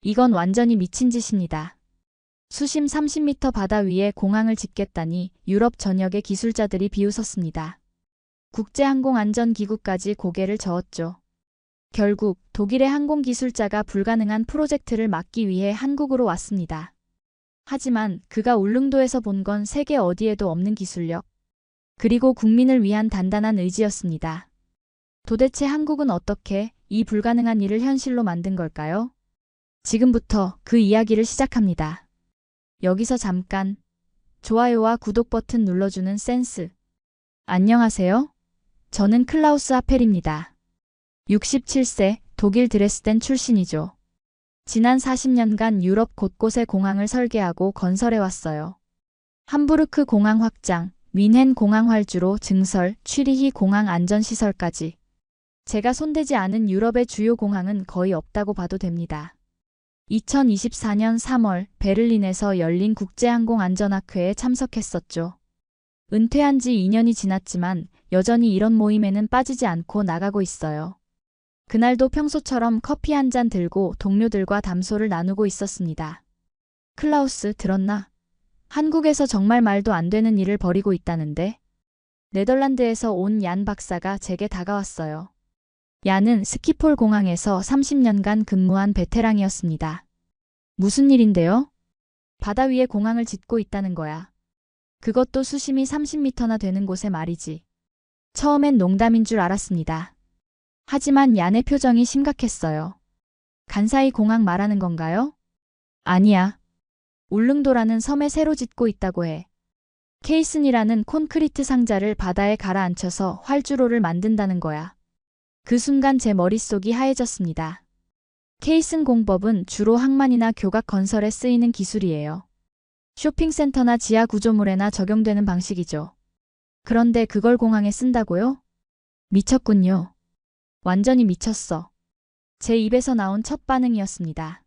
이건 완전히 미친 짓입니다. 수심 30m 바다 위에 공항을 짓겠다니 유럽 전역의 기술자들이 비웃었습니다. 국제항공안전기구까지 고개를 저었죠. 결국 독일의 항공기술자가 불가능한 프로젝트를 막기 위해 한국으로 왔습니다. 하지만 그가 울릉도에서 본 건 세계 어디에도 없는 기술력, 그리고 국민을 위한 단단한 의지였습니다. 도대체 한국은 어떻게 이 불가능한 일을 현실로 만든 걸까요? 지금부터 그 이야기를 시작합니다. 여기서 잠깐 좋아요와 구독 버튼 눌러주는 센스. 안녕하세요. 저는 클라우스 하펠입니다. 67세 독일 드레스덴 출신이죠. 지난 40년간 유럽 곳곳에 공항을 설계하고 건설해왔어요. 함부르크 공항 확장, 뮌헨 공항 활주로 증설, 취리히 공항 안전시설까지. 제가 손대지 않은 유럽의 주요 공항은 거의 없다고 봐도 됩니다. 2024년 3월 베를린에서 열린 국제항공안전학회에 참석했었죠. 은퇴한 지 2년이 지났지만 여전히 이런 모임에는 빠지지 않고 나가고 있어요. 그날도 평소처럼 커피 한 잔 들고 동료들과 담소를 나누고 있었습니다. 클라우스, 들었나? 한국에서 정말 말도 안 되는 일을 벌이고 있다는데? 네덜란드에서 온 얀 박사가 제게 다가왔어요. 얀은 스키폴 공항에서 30년간 근무한 베테랑이었습니다. 무슨 일인데요? 바다 위에 공항을 짓고 있다는 거야. 그것도 수심이 30m나 되는 곳에 말이지. 처음엔 농담인 줄 알았습니다. 하지만 얀의 표정이 심각했어요. 간사이 공항 말하는 건가요? 아니야. 울릉도라는 섬에 새로 짓고 있다고 해. 케이슨이라는 콘크리트 상자를 바다에 가라앉혀서 활주로를 만든다는 거야. 그 순간 제 머릿속이 하얘졌습니다. 케이슨 공법은 주로 항만이나 교각 건설에 쓰이는 기술이에요. 쇼핑센터나 지하 구조물에나 적용되는 방식이죠. 그런데 그걸 공항에 쓴다고요? 미쳤군요. 완전히 미쳤어. 제 입에서 나온 첫 반응이었습니다.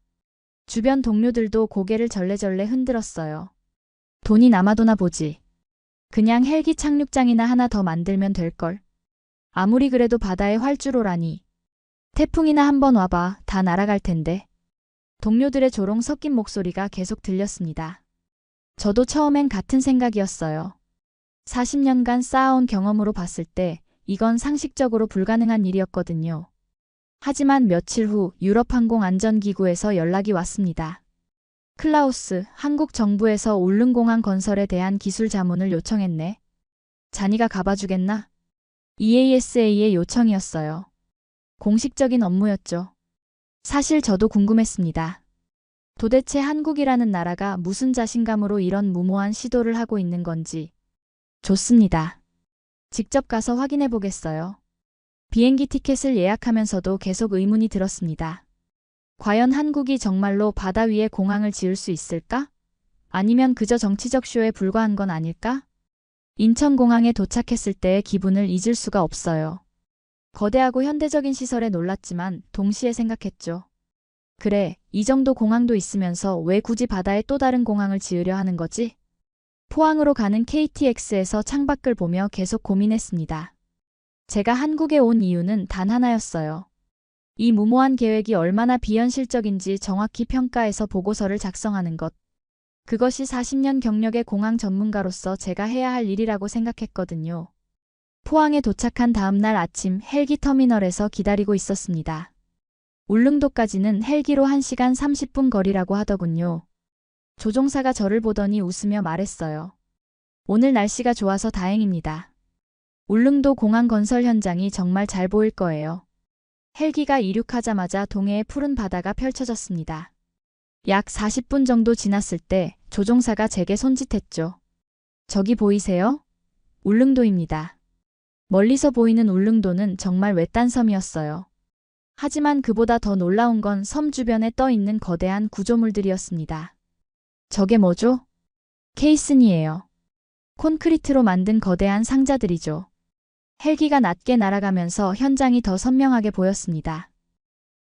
주변 동료들도 고개를 절레절레 흔들었어요. 돈이 남아도나 보지. 그냥 헬기 착륙장이나 하나 더 만들면 될걸. 아무리 그래도 바다의 활주로라니. 태풍이나 한번 와봐, 다 날아갈 텐데. 동료들의 조롱 섞인 목소리가 계속 들렸습니다. 저도 처음엔 같은 생각이었어요. 40년간 쌓아온 경험으로 봤을 때 이건 상식적으로 불가능한 일이었거든요. 하지만 며칠 후 유럽항공안전기구에서 연락이 왔습니다. 클라우스, 한국 정부에서 울릉공항 건설에 대한 기술 자문을 요청했네. 자니가 가봐주겠나? EASA의 요청이었어요. 공식적인 업무였죠. 사실 저도 궁금했습니다. 도대체 한국이라는 나라가 무슨 자신감으로 이런 무모한 시도를 하고 있는 건지. 좋습니다. 직접 가서 확인해 보겠어요. 비행기 티켓을 예약하면서도 계속 의문이 들었습니다. 과연 한국이 정말로 바다 위에 공항을 지을 수 있을까? 아니면 그저 정치적 쇼에 불과한 건 아닐까? 인천공항에 도착했을 때의 기분을 잊을 수가 없어요. 거대하고 현대적인 시설에 놀랐지만 동시에 생각했죠. 그래, 이 정도 공항도 있으면서 왜 굳이 바다에 또 다른 공항을 지으려 하는 거지? 포항으로 가는 KTX에서 창밖을 보며 계속 고민했습니다. 제가 한국에 온 이유는 단 하나였어요. 이 무모한 계획이 얼마나 비현실적인지 정확히 평가해서 보고서를 작성하는 것. 그것이 40년 경력의 공항 전문가로서 제가 해야 할 일이라고 생각했거든요. 포항에 도착한 다음 날 아침 헬기 터미널에서 기다리고 있었습니다. 울릉도까지는 헬기로 1시간 30분 거리라고 하더군요. 조종사가 저를 보더니 웃으며 말했어요. 오늘 날씨가 좋아서 다행입니다. 울릉도 공항 건설 현장이 정말 잘 보일 거예요. 헬기가 이륙하자마자 동해의 푸른 바다가 펼쳐졌습니다. 약 40분 정도 지났을 때 조종사가 제게 손짓했죠. 저기 보이세요? 울릉도입니다. 멀리서 보이는 울릉도는 정말 외딴 섬이었어요. 하지만 그보다 더 놀라운 건 섬 주변에 떠 있는 거대한 구조물들이었습니다. 저게 뭐죠? 케이슨이에요. 콘크리트로 만든 거대한 상자들이죠. 헬기가 낮게 날아가면서 현장이 더 선명하게 보였습니다.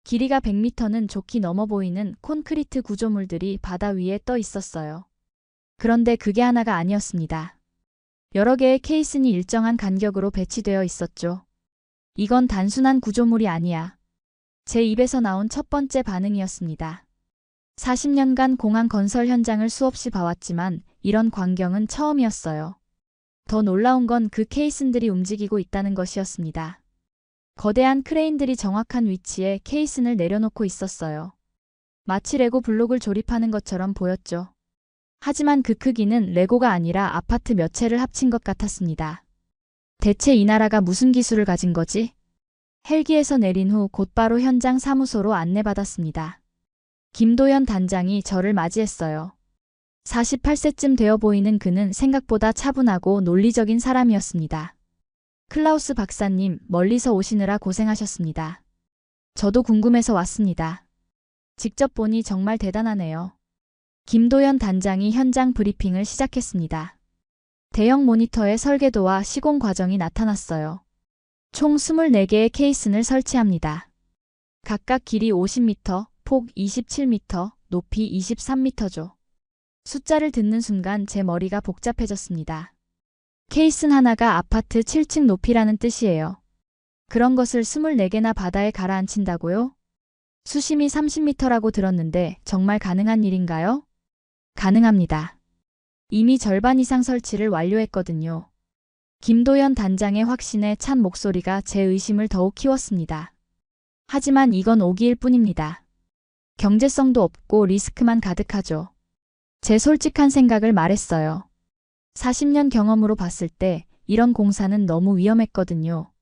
길이가 100m는 좋게 넘어 보이는 콘크리트 구조물들이 바다 위에 떠 있었어요. 그런데 그게 하나가 아니었습니다. 여러 개의 케이슨이 일정한 간격으로 배치되어 있었죠. 이건 단순한 구조물이 아니야. 제 입에서 나온 첫 번째 반응이었습니다. 40년간 공항 건설 현장을 수없이 봐왔지만 이런 광경은 처음이었어요. 더 놀라운 건 그 케이슨들이 움직이고 있다는 것이었습니다. 거대한 크레인들이 정확한 위치에 케이슨을 내려놓고 있었어요. 마치 레고 블록을 조립하는 것처럼 보였죠. 하지만 그 크기는 레고가 아니라 아파트 몇 채를 합친 것 같았습니다. 대체 이 나라가 무슨 기술을 가진 거지? 헬기에서 내린 후 곧바로 현장 사무소로 안내받았습니다. 김도연 단장이 저를 맞이했어요. 48세쯤 되어 보이는 그는 생각보다 차분하고 논리적인 사람이었습니다. 클라우스 박사님, 멀리서 오시느라 고생하셨습니다. 저도 궁금해서 왔습니다. 직접 보니 정말 대단하네요. 김도연 단장이 현장 브리핑을 시작했습니다. 대형 모니터에 설계도와 시공 과정이 나타났어요. 총 24개의 케이슨을 설치합니다. 각각 길이 50m, 폭 27m, 높이 23m죠. 숫자를 듣는 순간 제 머리가 복잡해졌습니다. 케이슨 하나가 아파트 7층 높이라는 뜻이에요. 그런 것을 24개나 바다에 가라앉힌다고요? 수심이 30m라고 들었는데 정말 가능한 일인가요? 가능합니다. 이미 절반 이상 설치를 완료했거든요. 김도연 단장의 확신에 찬 목소리가 제 의심을 더욱 키웠습니다. 하지만 이건 오기일 뿐입니다. 경제성도 없고 리스크만 가득하죠. 제 솔직한 생각을 말했어요. 40년 경험으로 봤을 때 이런 공사는 너무 위험했거든요.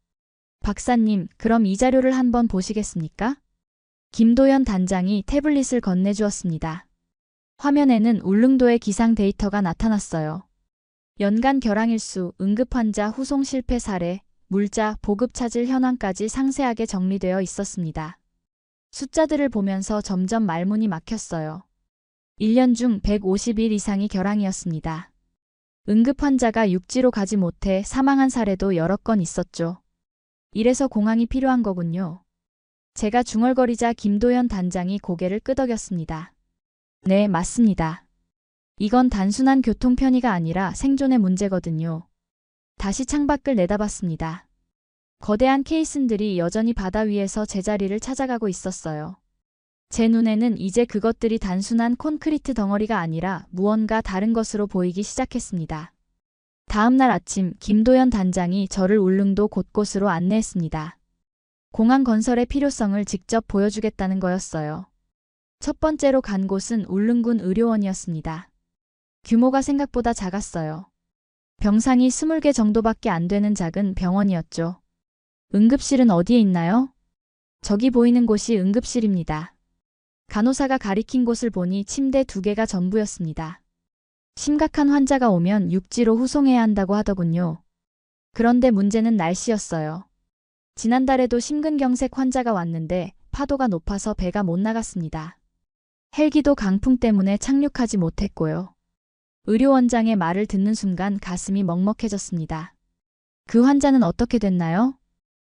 박사님, 그럼 이 자료를 한번 보시겠습니까? 김도연 단장이 태블릿을 건네주었습니다. 화면에는 울릉도의 기상 데이터가 나타났어요. 연간 결항일수, 응급환자 후송 실패 사례, 물자, 보급 차질 현황까지 상세하게 정리되어 있었습니다. 숫자들을 보면서 점점 말문이 막혔어요. 1년 중 150일 이상이 결항이었습니다. 응급환자가 육지로 가지 못해 사망한 사례도 여러 건 있었죠. 이래서 공항이 필요한 거군요. 제가 중얼거리자 김도연 단장이 고개를 끄덕였습니다. 네, 맞습니다. 이건 단순한 교통 편의가 아니라 생존의 문제거든요. 다시 창밖을 내다봤습니다. 거대한 케이슨들이 여전히 바다 위에서 제자리를 찾아가고 있었어요. 제 눈에는 이제 그것들이 단순한 콘크리트 덩어리가 아니라 무언가 다른 것으로 보이기 시작했습니다. 다음 날 아침 김도연 단장이 저를 울릉도 곳곳으로 안내했습니다. 공항 건설의 필요성을 직접 보여주겠다는 거였어요. 첫 번째로 간 곳은 울릉군 의료원이었습니다. 규모가 생각보다 작았어요. 병상이 20개 정도밖에 안 되는 작은 병원이었죠. 응급실은 어디에 있나요? 저기 보이는 곳이 응급실입니다. 간호사가 가리킨 곳을 보니 침대 2개가 전부였습니다. 심각한 환자가 오면 육지로 후송해야 한다고 하더군요. 그런데 문제는 날씨였어요. 지난달에도 심근경색 환자가 왔는데 파도가 높아서 배가 못 나갔습니다. 헬기도 강풍 때문에 착륙하지 못했고요. 의료원장의 말을 듣는 순간 가슴이 먹먹해졌습니다. 그 환자는 어떻게 됐나요?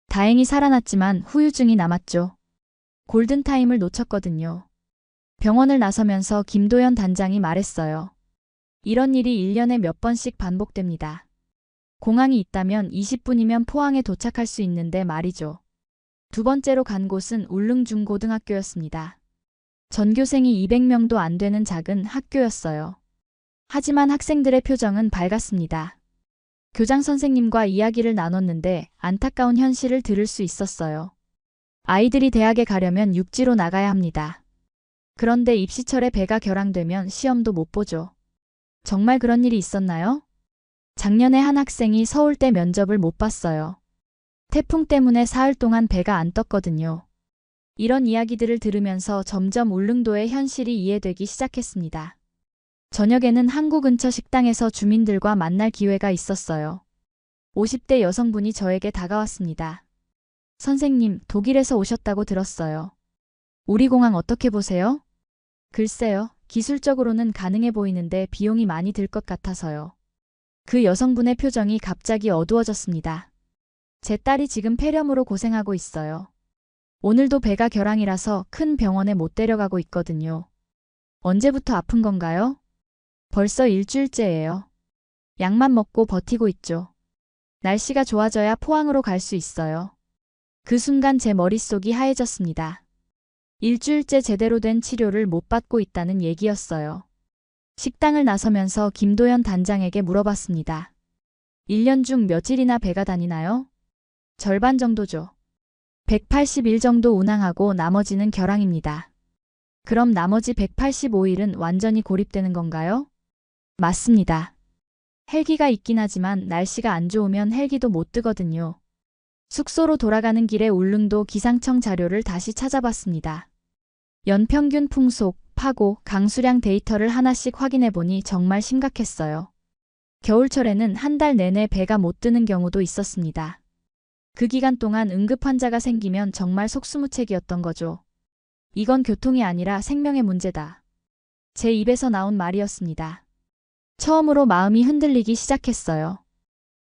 다행히 살아났지만 후유증이 남았죠. 골든타임을 놓쳤거든요. 병원을 나서면서 김도연 단장이 말했어요. 이런 일이 1년에 몇 번씩 반복됩니다. 공항이 있다면 20분이면 포항에 도착할 수 있는데 말이죠. 두 번째로 간 곳은 울릉중고등학교였습니다. 전교생이 200명도 안 되는 작은 학교였어요. 하지만 학생들의 표정은 밝았습니다. 교장 선생님과 이야기를 나눴는데 안타까운 현실을 들을 수 있었어요. 아이들이 대학에 가려면 육지로 나가야 합니다. 그런데 입시철에 배가 결항되면 시험도 못 보죠. 정말 그런 일이 있었나요? 작년에 한 학생이 서울대 면접을 못 봤어요. 태풍 때문에 사흘 동안 배가 안 떴거든요. 이런 이야기들을 들으면서 점점 울릉도의 현실이 이해되기 시작했습니다. 저녁에는 항구 근처 식당에서 주민들과 만날 기회가 있었어요. 50대 여성분이 저에게 다가왔습니다. 선생님, 독일에서 오셨다고 들었어요. 우리 공항 어떻게 보세요? 글쎄요, 기술적으로는 가능해 보이는데 비용이 많이 들 것 같아서요. 그 여성분의 표정이 갑자기 어두워졌습니다. 제 딸이 지금 폐렴으로 고생하고 있어요. 오늘도 배가 결항이라서 큰 병원에 못 데려가고 있거든요. 언제부터 아픈 건가요? 벌써 일주일째예요. 약만 먹고 버티고 있죠. 날씨가 좋아져야 포항으로 갈 수 있어요. 그 순간 제 머릿속이 하얘졌습니다. 일주일째 제대로 된 치료를 못 받고 있다는 얘기였어요. 식당을 나서면서 김도연 단장에게 물어봤습니다. 1년 중 며칠이나 배가 다니나요? 절반 정도죠. 180일 정도 운항하고 나머지는 결항입니다. 그럼 나머지 185일은 완전히 고립되는 건가요? 맞습니다. 헬기가 있긴 하지만 날씨가 안 좋으면 헬기도 못 뜨거든요. 숙소로 돌아가는 길에 울릉도 기상청 자료를 다시 찾아봤습니다. 연평균 풍속, 파고, 강수량 데이터를 하나씩 확인해보니 정말 심각했어요. 겨울철에는 한 달 내내 배가 못 뜨는 경우도 있었습니다. 그 기간 동안 응급 환자가 생기면 정말 속수무책이었던 거죠. 이건 교통이 아니라 생명의 문제다. 제 입에서 나온 말이었습니다. 처음으로 마음이 흔들리기 시작했어요.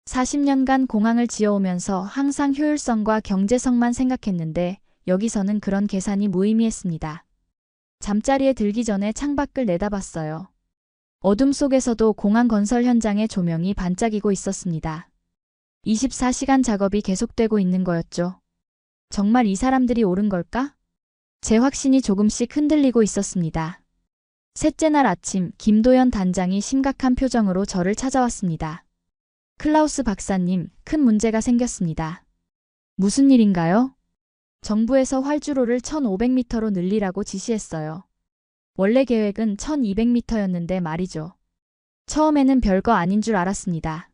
40년간 공항을 지어오면서 항상 효율성과 경제성만 생각했는데 여기서는 그런 계산이 무의미했습니다. 잠자리에 들기 전에 창밖을 내다봤어요. 어둠 속에서도 공항 건설 현장의 조명이 반짝이고 있었습니다. 24시간 작업이 계속되고 있는 거였죠. 정말 이 사람들이 옳은 걸까? 제 확신이 조금씩 흔들리고 있었습니다. 셋째 날 아침 김도연 단장이 심각한 표정으로 저를 찾아왔습니다. 클라우스 박사님, 큰 문제가 생겼습니다. 무슨 일인가요? 정부에서 활주로를 1500m로 늘리라고 지시했어요. 원래 계획은 1200m였는데 말이죠. 처음에는 별거 아닌 줄 알았습니다.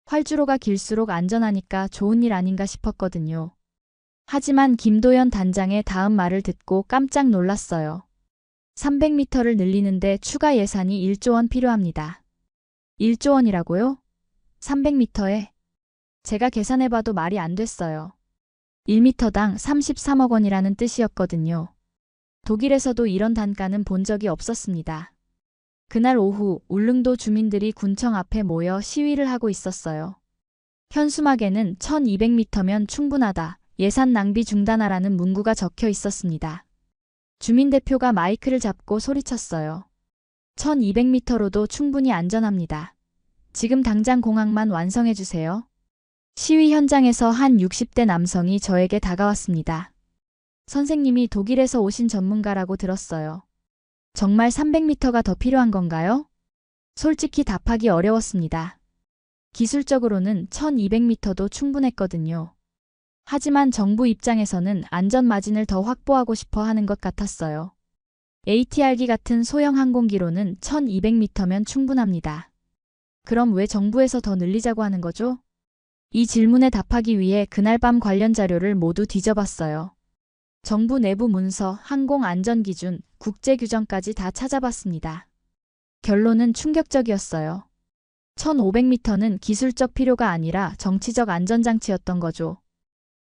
활주로가 길수록 안전하니까 좋은 일 아닌가 싶었거든요. 하지만 김도연 단장의 다음 말을 듣고 깜짝 놀랐어요. 300m를 늘리는데 추가 예산이 1조 원 필요합니다. 1조 원이라고요? 300m에? 제가 계산해봐도 말이 안 됐어요. 1m당 33억 원이라는 뜻이었거든요. 독일에서도 이런 단가는 본 적이 없었습니다. 그날 오후 울릉도 주민들이 군청 앞에 모여 시위를 하고 있었어요. 현수막에는 1200m면 충분하다, 예산 낭비 중단하라는 문구가 적혀 있었습니다. 주민 대표가 마이크를 잡고 소리쳤어요. 1200m로도 충분히 안전합니다. 지금 당장 공항만 완성해주세요. 시위 현장에서 한 60대 남성이 저에게 다가왔습니다. 선생님이 독일에서 오신 전문가라고 들었어요. 정말 300m가 더 필요한 건가요? 솔직히 답하기 어려웠습니다. 기술적으로는 1200m도 충분했거든요. 하지만 정부 입장에서는 안전 마진을 더 확보하고 싶어 하는 것 같았어요. ATR기 같은 소형 항공기로는 1200m면 충분합니다. 그럼 왜 정부에서 더 늘리자고 하는 거죠? 이 질문에 답하기 위해 그날 밤 관련 자료를 모두 뒤져봤어요. 정부 내부 문서, 항공안전기준, 국제규정까지 다 찾아봤습니다. 결론은 충격적이었어요. 1500m는 기술적 필요가 아니라 정치적 안전장치였던 거죠.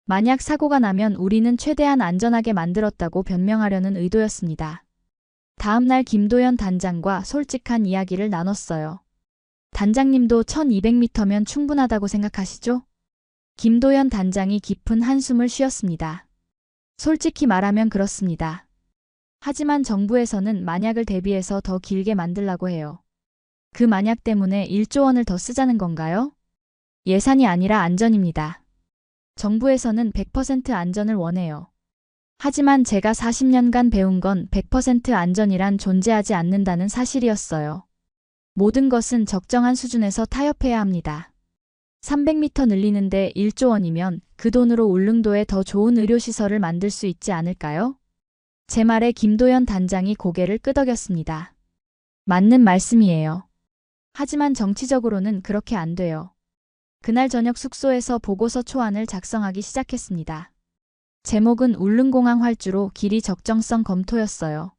만약 사고가 나면 우리는 최대한 안전하게 만들었다고 변명하려는 의도였습니다. 다음 날 김도연 단장과 솔직한 이야기를 나눴어요. 단장님도 1200m면 충분하다고 생각하시죠? 김도연 단장이 깊은 한숨을 쉬었습니다. 솔직히 말하면 그렇습니다. 하지만 정부에서는 만약을 대비해서 더 길게 만들라고 해요. 그 만약 때문에 1조 원을 더 쓰자는 건가요? 예산이 아니라 안전입니다. 정부에서는 100% 안전을 원해요. 하지만 제가 40년간 배운 건 100% 안전이란 존재하지 않는다는 사실이었어요. 모든 것은 적정한 수준에서 타협해야 합니다. 300m 늘리는데 1조 원이면 그 돈으로 울릉도에 더 좋은 의료시설을 만들 수 있지 않을까요? 제 말에 김도연 단장이 고개를 끄덕였습니다. 맞는 말씀이에요. 하지만 정치적으로는 그렇게 안 돼요. 그날 저녁 숙소에서 보고서 초안을 작성하기 시작했습니다. 제목은 울릉공항 활주로 길이 적정성 검토였어요.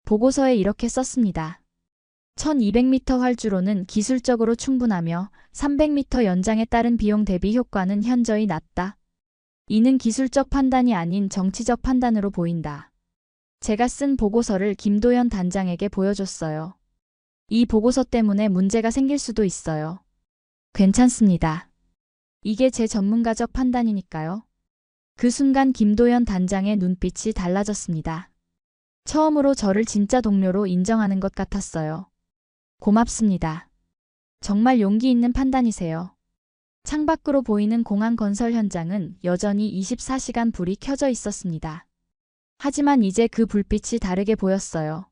보고서에 이렇게 썼습니다. 1200m 활주로는 기술적으로 충분하며 300m 연장에 따른 비용 대비 효과는 현저히 낮다. 이는 기술적 판단이 아닌 정치적 판단으로 보인다. 제가 쓴 보고서를 김도연 단장에게 보여줬어요. 이 보고서 때문에 문제가 생길 수도 있어요. 괜찮습니다. 이게 제 전문가적 판단이니까요. 그 순간 김도연 단장의 눈빛이 달라졌습니다. 처음으로 저를 진짜 동료로 인정하는 것 같았어요. 고맙습니다. 정말 용기 있는 판단이세요. 창밖으로 보이는 공항 건설 현장은 여전히 24시간 불이 켜져 있었습니다. 하지만 이제 그 불빛이 다르게 보였어요.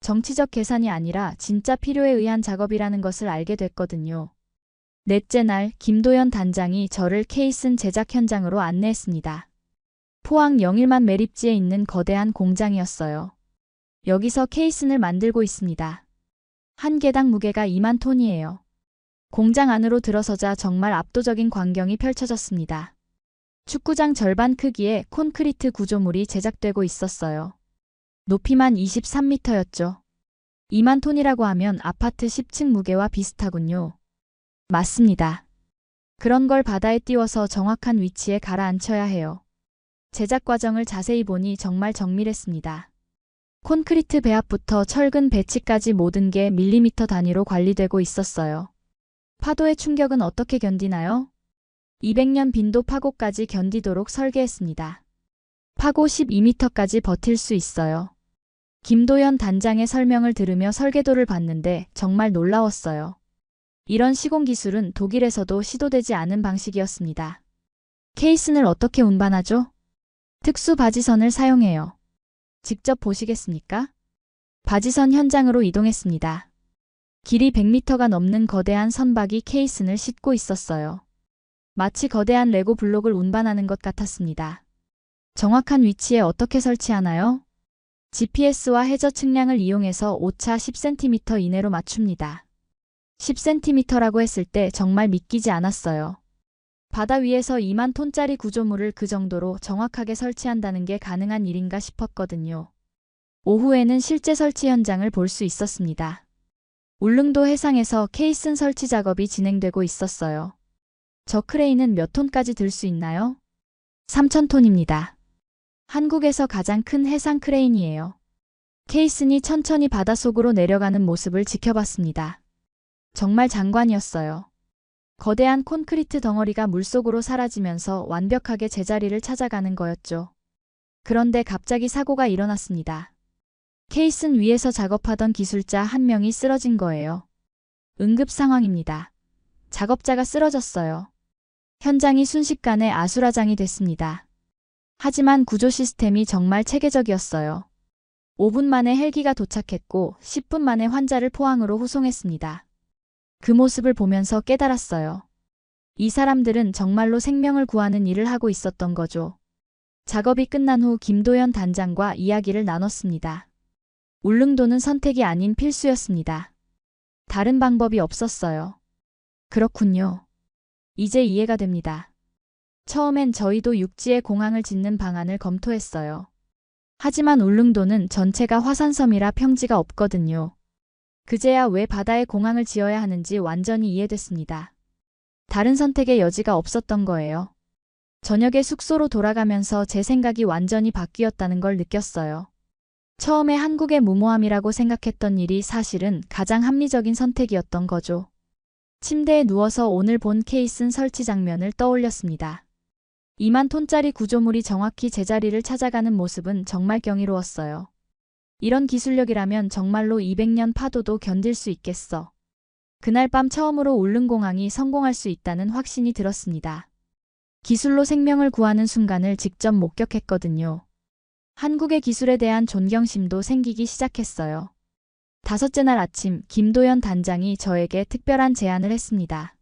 정치적 계산이 아니라 진짜 필요에 의한 작업이라는 것을 알게 됐거든요. 넷째 날 김도연 단장이 저를 케이슨 제작 현장으로 안내했습니다. 포항 영일만 매립지에 있는 거대한 공장이었어요. 여기서 케이슨을 만들고 있습니다. 한 개당 무게가 2만 톤이에요. 공장 안으로 들어서자 정말 압도적인 광경이 펼쳐졌습니다. 축구장 절반 크기의 콘크리트 구조물이 제작되고 있었어요. 높이만 23m였죠. 2만 톤이라고 하면 아파트 10층 무게와 비슷하군요. 맞습니다. 그런 걸 바다에 띄워서 정확한 위치에 가라앉혀야 해요. 제작 과정을 자세히 보니 정말 정밀했습니다. 콘크리트 배합부터 철근 배치까지 모든 게 밀리미터 단위로 관리되고 있었어요. 파도의 충격은 어떻게 견디나요? 200년 빈도 파고까지 견디도록 설계했습니다. 파고 12m까지 버틸 수 있어요. 김도연 단장의 설명을 들으며 설계도를 봤는데 정말 놀라웠어요. 이런 시공 기술은 독일에서도 시도되지 않은 방식이었습니다. 케이슨을 어떻게 운반하죠? 특수 바지선을 사용해요. 직접 보시겠습니까? 바지선 현장으로 이동했습니다. 길이 100m가 넘는 거대한 선박이 케이슨을 싣고 있었어요. 마치 거대한 레고 블록을 운반하는 것 같았습니다. 정확한 위치에 어떻게 설치하나요? GPS와 해저 측량을 이용해서 오차 10cm 이내로 맞춥니다. 10cm라고 했을 때 정말 믿기지 않았어요. 바다 위에서 2만 톤짜리 구조물을 그 정도로 정확하게 설치한다는 게 가능한 일인가 싶었거든요. 오후에는 실제 설치 현장을 볼 수 있었습니다. 울릉도 해상에서 케이슨 설치 작업이 진행되고 있었어요. 저 크레인은 몇 톤까지 들 수 있나요? 3,000톤입니다. 한국에서 가장 큰 해상 크레인이에요. 케이슨이 천천히 바닷속으로 내려가는 모습을 지켜봤습니다. 정말 장관이었어요. 거대한 콘크리트 덩어리가 물속으로 사라지면서 완벽하게 제자리를 찾아가는 거였죠. 그런데 갑자기 사고가 일어났습니다. 케이슨 위에서 작업하던 기술자 한 명이 쓰러진 거예요. 응급 상황입니다. 작업자가 쓰러졌어요. 현장이 순식간에 아수라장이 됐습니다. 하지만 구조 시스템이 정말 체계적이었어요. 5분 만에 헬기가 도착했고 10분 만에 환자를 포항으로 후송했습니다. 그 모습을 보면서 깨달았어요. 이 사람들은 정말로 생명을 구하는 일을 하고 있었던 거죠. 작업이 끝난 후 김도연 단장과 이야기를 나눴습니다. 울릉도는 선택이 아닌 필수였습니다. 다른 방법이 없었어요. 그렇군요. 이제 이해가 됩니다. 처음엔 저희도 육지에 공항을 짓는 방안을 검토했어요. 하지만 울릉도는 전체가 화산섬이라 평지가 없거든요. 그제야 왜 바다에 공항을 지어야 하는지 완전히 이해됐습니다. 다른 선택의 여지가 없었던 거예요. 저녁에 숙소로 돌아가면서 제 생각이 완전히 바뀌었다는 걸 느꼈어요. 처음에 한국의 무모함이라고 생각했던 일이 사실은 가장 합리적인 선택이었던 거죠. 침대에 누워서 오늘 본 케이슨 설치 장면을 떠올렸습니다. 2만 톤짜리 구조물이 정확히 제자리를 찾아가는 모습은 정말 경이로웠어요. 이런 기술력이라면 정말로 200년 파도도 견딜 수 있겠어. 그날 밤 처음으로 울릉공항이 성공할 수 있다는 확신이 들었습니다. 기술로 생명을 구하는 순간을 직접 목격했거든요. 한국의 기술에 대한 존경심도 생기기 시작했어요. 다섯째 날 아침 김도연 단장이 저에게 특별한 제안을 했습니다.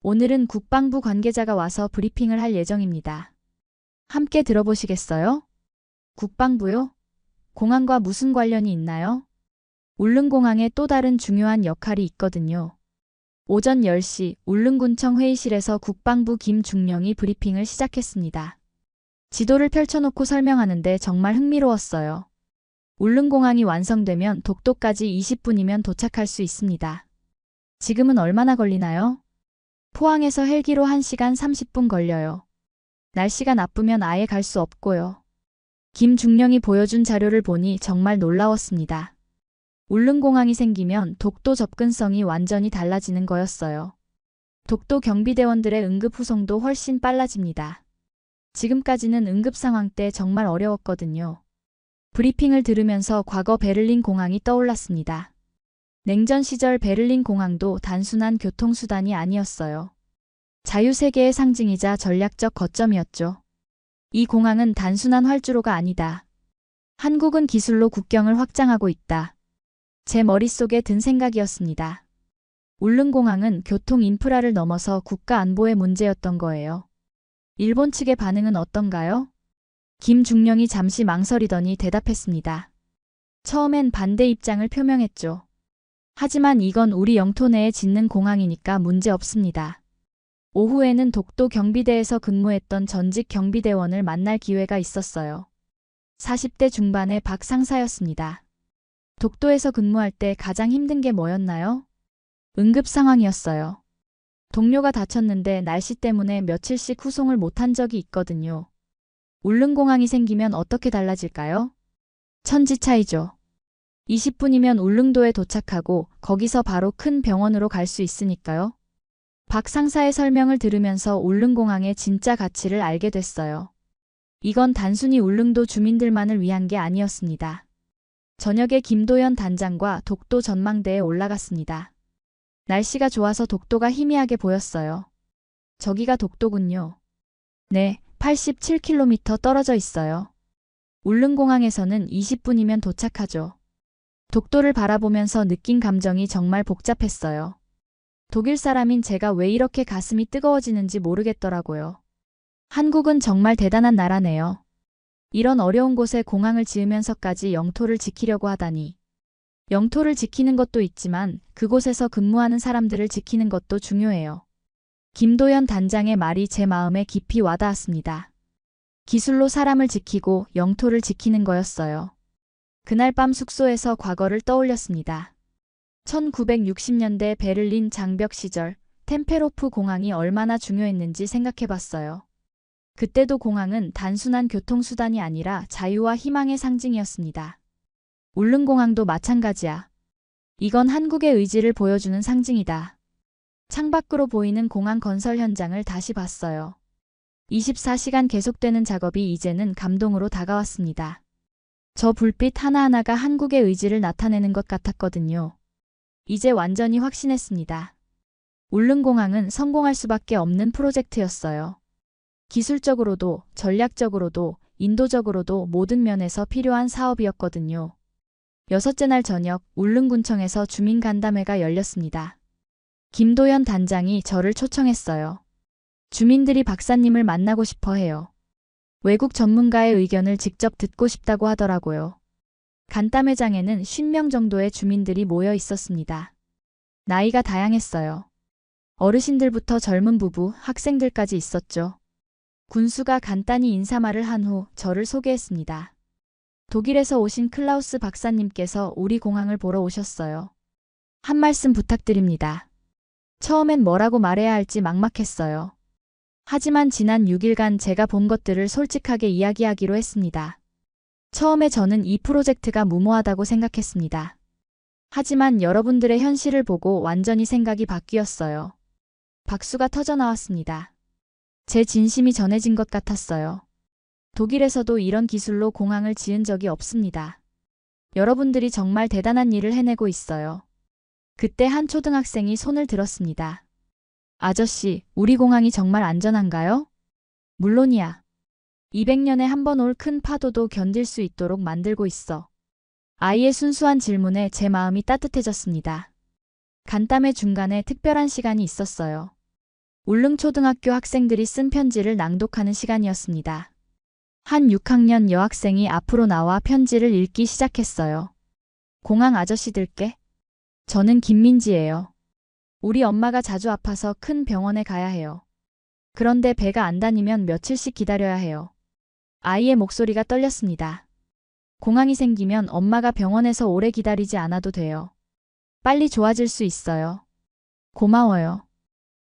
오늘은 국방부 관계자가 와서 브리핑을 할 예정입니다. 함께 들어보시겠어요? 국방부요? 공항과 무슨 관련이 있나요? 울릉공항에 또 다른 중요한 역할이 있거든요. 오전 10시 울릉군청 회의실에서 국방부 김중령이 브리핑을 시작했습니다. 지도를 펼쳐놓고 설명하는데 정말 흥미로웠어요. 울릉공항이 완성되면 독도까지 20분이면 도착할 수 있습니다. 지금은 얼마나 걸리나요? 포항에서 헬기로 1시간 30분 걸려요. 날씨가 나쁘면 아예 갈 수 없고요. 김중령이 보여준 자료를 보니 정말 놀라웠습니다. 울릉공항이 생기면 독도 접근성이 완전히 달라지는 거였어요. 독도 경비대원들의 응급 후송도 훨씬 빨라집니다. 지금까지는 응급 상황 때 정말 어려웠거든요. 브리핑을 들으면서 과거 베를린 공항이 떠올랐습니다. 냉전 시절 베를린 공항도 단순한 교통수단이 아니었어요. 자유세계의 상징이자 전략적 거점이었죠. 이 공항은 단순한 활주로가 아니다. 한국은 기술로 국경을 확장하고 있다. 제 머릿속에 든 생각이었습니다. 울릉공항은 교통 인프라를 넘어서 국가 안보의 문제였던 거예요. 일본 측의 반응은 어떤가요? 김중령이 잠시 망설이더니 대답했습니다. 처음엔 반대 입장을 표명했죠. 하지만 이건 우리 영토 내에 짓는 공항이니까 문제 없습니다. 오후에는 독도 경비대에서 근무했던 전직 경비대원을 만날 기회가 있었어요. 40대 중반의 박 상사였습니다. 독도에서 근무할 때 가장 힘든 게 뭐였나요? 응급 상황이었어요. 동료가 다쳤는데 날씨 때문에 며칠씩 후송을 못한 적이 있거든요. 울릉공항이 생기면 어떻게 달라질까요? 천지 차이죠. 20분이면 울릉도에 도착하고 거기서 바로 큰 병원으로 갈 수 있으니까요. 박 상사의 설명을 들으면서 울릉공항의 진짜 가치를 알게 됐어요. 이건 단순히 울릉도 주민들만을 위한 게 아니었습니다. 저녁에 김도연 단장과 독도 전망대에 올라갔습니다. 날씨가 좋아서 독도가 희미하게 보였어요. 저기가 독도군요. 네, 87km 떨어져 있어요. 울릉공항에서는 20분이면 도착하죠. 독도를 바라보면서 느낀 감정이 정말 복잡했어요. 독일 사람인 제가 왜 이렇게 가슴이 뜨거워지는지 모르겠더라고요. 한국은 정말 대단한 나라네요. 이런 어려운 곳에 공항을 지으면서까지 영토를 지키려고 하다니. 영토를 지키는 것도 있지만 그곳에서 근무하는 사람들을 지키는 것도 중요해요. 김도연 단장의 말이 제 마음에 깊이 와닿았습니다. 기술로 사람을 지키고 영토를 지키는 거였어요. 그날 밤 숙소에서 과거를 떠올렸습니다. 1960년대 베를린 장벽 시절 템페로프 공항이 얼마나 중요했는지 생각해봤어요. 그때도 공항은 단순한 교통수단이 아니라 자유와 희망의 상징이었습니다. 울릉공항도 마찬가지야. 이건 한국의 의지를 보여주는 상징이다. 창밖으로 보이는 공항 건설 현장을 다시 봤어요. 24시간 계속되는 작업이 이제는 감동으로 다가왔습니다. 저 불빛 하나하나가 한국의 의지를 나타내는 것 같았거든요. 이제 완전히 확신했습니다. 울릉공항은 성공할 수밖에 없는 프로젝트였어요. 기술적으로도, 전략적으로도, 인도적으로도 모든 면에서 필요한 사업이었거든요. 여섯째 날 저녁 울릉군청에서 주민간담회가 열렸습니다. 김도연 단장이 저를 초청했어요. 주민들이 박사님을 만나고 싶어 해요. 외국 전문가의 의견을 직접 듣고 싶다고 하더라고요. 간담회장에는 50명 정도의 주민들이 모여 있었습니다. 나이가 다양했어요. 어르신들부터 젊은 부부, 학생들까지 있었죠. 군수가 간단히 인사말을 한 후 저를 소개했습니다. 독일에서 오신 클라우스 박사님께서 우리 공항을 보러 오셨어요. 한 말씀 부탁드립니다. 처음엔 뭐라고 말해야 할지 막막했어요. 하지만 지난 6일간 제가 본 것들을 솔직하게 이야기하기로 했습니다. 처음에 저는 이 프로젝트가 무모하다고 생각했습니다. 하지만 여러분들의 현실을 보고 완전히 생각이 바뀌었어요. 박수가 터져 나왔습니다. 제 진심이 전해진 것 같았어요. 독일에서도 이런 기술로 공항을 지은 적이 없습니다. 여러분들이 정말 대단한 일을 해내고 있어요. 그때 한 초등학생이 손을 들었습니다. 아저씨, 우리 공항이 정말 안전한가요? 물론이야. 200년에 한 번 올 큰 파도도 견딜 수 있도록 만들고 있어. 아이의 순수한 질문에 제 마음이 따뜻해졌습니다. 간담회 중간에 특별한 시간이 있었어요. 울릉초등학교 학생들이 쓴 편지를 낭독하는 시간이었습니다. 한 6학년 여학생이 앞으로 나와 편지를 읽기 시작했어요. 공항 아저씨들께. 저는 김민지예요. 우리 엄마가 자주 아파서 큰 병원에 가야 해요. 그런데 배가 안 다니면 며칠씩 기다려야 해요. 아이의 목소리가 떨렸습니다. 공항이 생기면 엄마가 병원에서 오래 기다리지 않아도 돼요. 빨리 좋아질 수 있어요. 고마워요.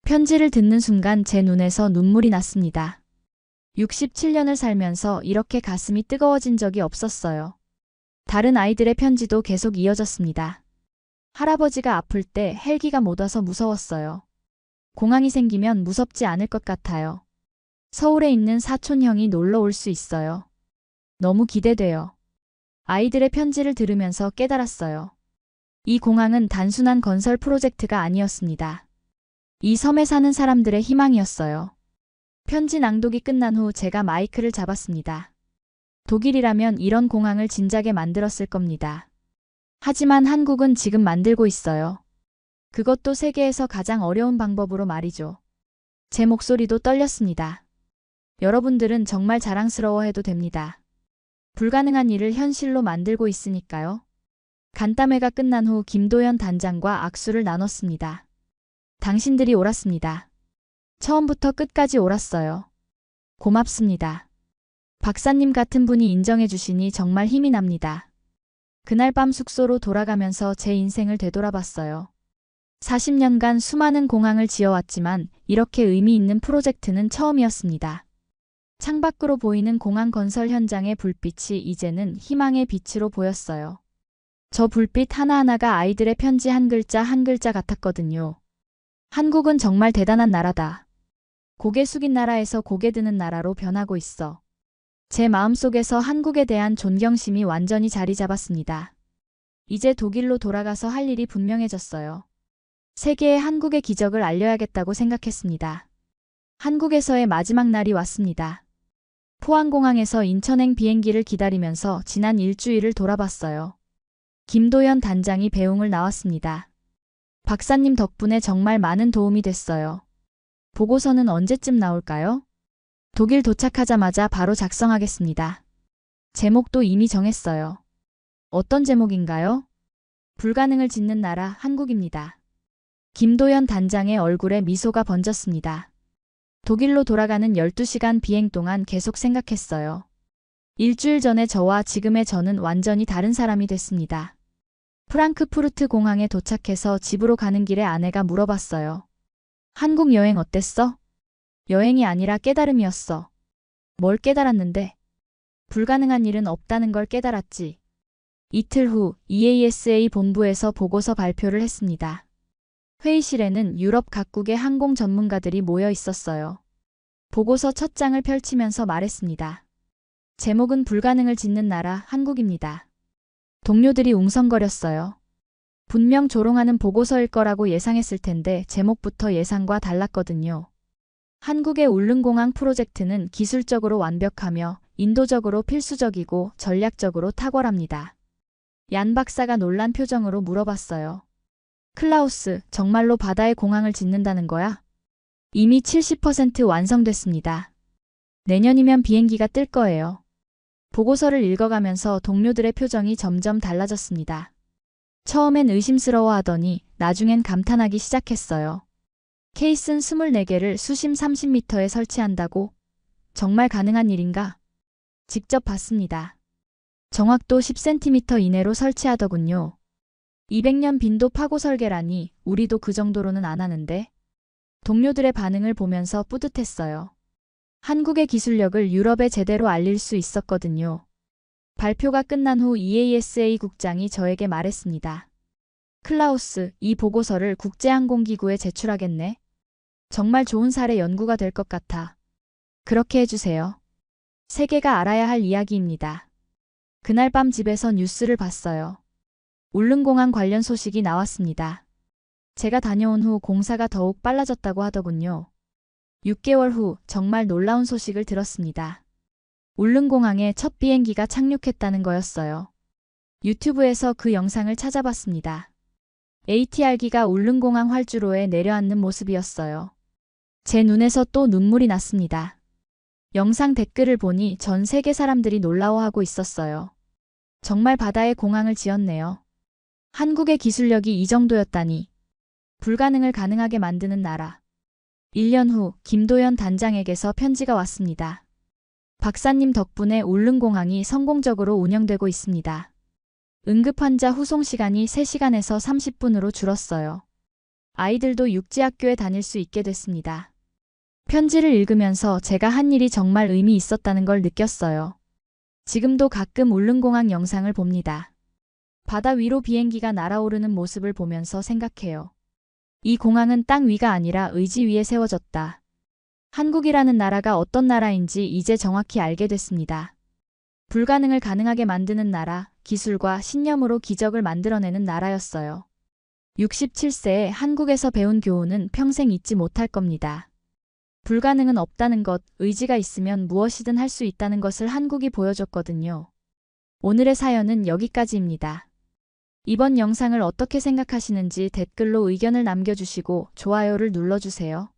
편지를 듣는 순간 제 눈에서 눈물이 났습니다. 67년을 살면서 이렇게 가슴이 뜨거워진 적이 없었어요. 다른 아이들의 편지도 계속 이어졌습니다. 할아버지가 아플 때 헬기가 못 와서 무서웠어요. 공항이 생기면 무섭지 않을 것 같아요. 서울에 있는 사촌 형이 놀러 올 수 있어요. 너무 기대돼요. 아이들의 편지를 들으면서 깨달았어요. 이 공항은 단순한 건설 프로젝트가 아니었습니다. 이 섬에 사는 사람들의 희망이었어요. 편지 낭독이 끝난 후 제가 마이크를 잡았습니다. 독일이라면 이런 공항을 진작에 만들었을 겁니다. 하지만 한국은 지금 만들고 있어요. 그것도 세계에서 가장 어려운 방법으로 말이죠. 제 목소리도 떨렸습니다. 여러분들은 정말 자랑스러워해도 됩니다. 불가능한 일을 현실로 만들고 있으니까요. 간담회가 끝난 후 김도연 단장과 악수를 나눴습니다. 당신들이 옳았습니다. 처음부터 끝까지 옳았어요. 고맙습니다. 박사님 같은 분이 인정해 주시니 정말 힘이 납니다. 그날 밤 숙소로 돌아가면서 제 인생을 되돌아봤어요. 40년간 수많은 공항을 지어왔지만 이렇게 의미 있는 프로젝트는 처음이었습니다. 창밖으로 보이는 공항 건설 현장의 불빛이 이제는 희망의 빛으로 보였어요. 저 불빛 하나하나가 아이들의 편지 한 글자 한 글자 같았거든요. 한국은 정말 대단한 나라다. 고개 숙인 나라에서 고개 드는 나라로 변하고 있어. 제 마음속에서 한국에 대한 존경심이 완전히 자리 잡았습니다. 이제 독일로 돌아가서 할 일이 분명해졌어요. 세계에 한국의 기적을 알려야겠다고 생각했습니다. 한국에서의 마지막 날이 왔습니다. 포항공항에서 인천행 비행기를 기다리면서 지난 일주일을 돌아봤어요. 김도연 단장이 배웅을 나왔습니다. 박사님 덕분에 정말 많은 도움이 됐어요. 보고서는 언제쯤 나올까요? 독일 도착하자마자 바로 작성하겠습니다. 제목도 이미 정했어요. 어떤 제목인가요? 불가능을 짓는 나라 한국입니다. 김도연 단장의 얼굴에 미소가 번졌습니다. 독일로 돌아가는 12시간 비행 동안 계속 생각했어요. 일주일 전에 저와 지금의 저는 완전히 다른 사람이 됐습니다. 프랑크푸르트 공항에 도착해서 집으로 가는 길에 아내가 물어봤어요. 한국 여행 어땠어? 여행이 아니라 깨달음이었어. 뭘 깨달았는데? 불가능한 일은 없다는 걸 깨달았지. 이틀 후 EASA 본부에서 보고서 발표를 했습니다. 회의실에는 유럽 각국의 항공 전문가들이 모여 있었어요. 보고서 첫 장을 펼치면서 말했습니다. 제목은 불가능을 짓는 나라 한국입니다. 동료들이 웅성거렸어요. 분명 조롱하는 보고서일 거라고 예상했을 텐데 제목부터 예상과 달랐거든요. 한국의 울릉공항 프로젝트는 기술적으로 완벽하며 인도적으로 필수적이고 전략적으로 탁월합니다. 얀 박사가 놀란 표정으로 물어봤어요. 클라우스, 정말로 바다에 공항을 짓는다는 거야? 이미 70% 완성됐습니다. 내년이면 비행기가 뜰 거예요. 보고서를 읽어가면서 동료들의 표정이 점점 달라졌습니다. 처음엔 의심스러워하더니 나중엔 감탄하기 시작했어요. 케이슨 24개를 수심 30m에 설치한다고? 정말 가능한 일인가? 직접 봤습니다. 정확도 10cm 이내로 설치하더군요. 200년 빈도 파고 설계라니 우리도 그 정도로는 안 하는데? 동료들의 반응을 보면서 뿌듯했어요. 한국의 기술력을 유럽에 제대로 알릴 수 있었거든요. 발표가 끝난 후 EASA 국장이 저에게 말했습니다. 클라우스, 이 보고서를 국제항공기구에 제출하겠네. 정말 좋은 사례 연구가 될 것 같아. 그렇게 해주세요. 세계가 알아야 할 이야기입니다. 그날 밤 집에서 뉴스를 봤어요. 울릉공항 관련 소식이 나왔습니다. 제가 다녀온 후 공사가 더욱 빨라졌다고 하더군요. 6개월 후 정말 놀라운 소식을 들었습니다. 울릉공항에 첫 비행기가 착륙했다는 거였어요. 유튜브에서 그 영상을 찾아봤습니다. ATR기가 울릉공항 활주로에 내려앉는 모습이었어요. 제 눈에서 또 눈물이 났습니다. 영상 댓글을 보니 전 세계 사람들이 놀라워하고 있었어요. 정말 바다에 공항을 지었네요. 한국의 기술력이 이 정도였다니. 불가능을 가능하게 만드는 나라. 1년 후 김도연 단장에게서 편지가 왔습니다. 박사님 덕분에 울릉공항이 성공적으로 운영되고 있습니다. 응급환자 후송 시간이 3시간에서 30분으로 줄었어요. 아이들도 육지학교에 다닐 수 있게 됐습니다. 편지를 읽으면서 제가 한 일이 정말 의미 있었다는 걸 느꼈어요. 지금도 가끔 울릉공항 영상을 봅니다. 바다 위로 비행기가 날아오르는 모습을 보면서 생각해요. 이 공항은 땅 위가 아니라 의지 위에 세워졌다. 한국이라는 나라가 어떤 나라인지 이제 정확히 알게 됐습니다. 불가능을 가능하게 만드는 나라, 기술과 신념으로 기적을 만들어내는 나라였어요. 67세에 한국에서 배운 교훈은 평생 잊지 못할 겁니다. 불가능은 없다는 것, 의지가 있으면 무엇이든 할 수 있다는 것을 한국이 보여줬거든요. 오늘의 사연은 여기까지입니다. 이번 영상을 어떻게 생각하시는지 댓글로 의견을 남겨주시고 좋아요를 눌러주세요.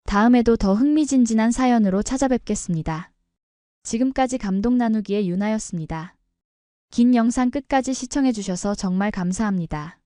다음에도 더 흥미진진한 사연으로 찾아뵙겠습니다. 지금까지 감동 나누기의 유나였습니다. 긴 영상 끝까지 시청해주셔서 정말 감사합니다.